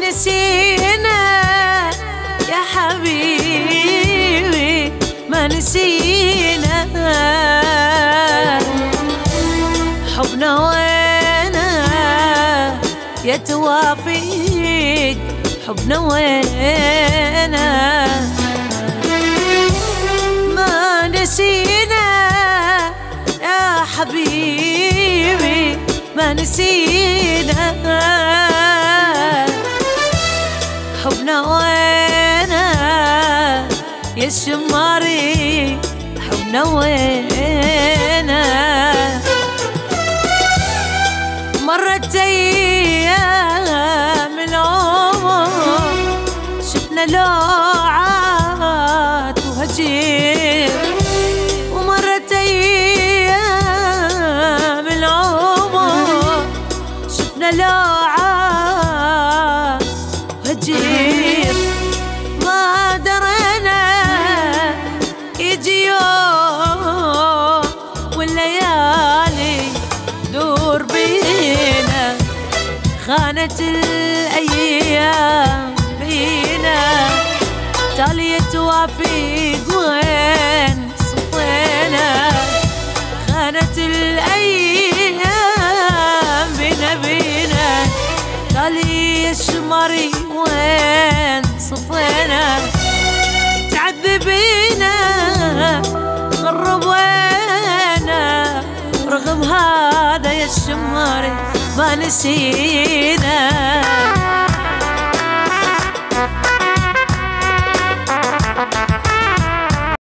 نسينا يا حبيبي ما نسينا حبنا وينا يتوافيك حبنا وينا ما نسينا يا حبيبي ما نسينا حبنا وينا يا الشماري حبنا وينا مرت أيام العمر شفنا لوعات وهجير ومرت أيام العمر شفنا لوعات وهجير ما درينا يجي يوم والليالي دور بينا خانت الأيام بينا تالي توافيق وين صفينا خانت الأيام بينا تالي الشماري وين صفينا تعذبينا غربينا رغم هذا يا الشماري ما نسينا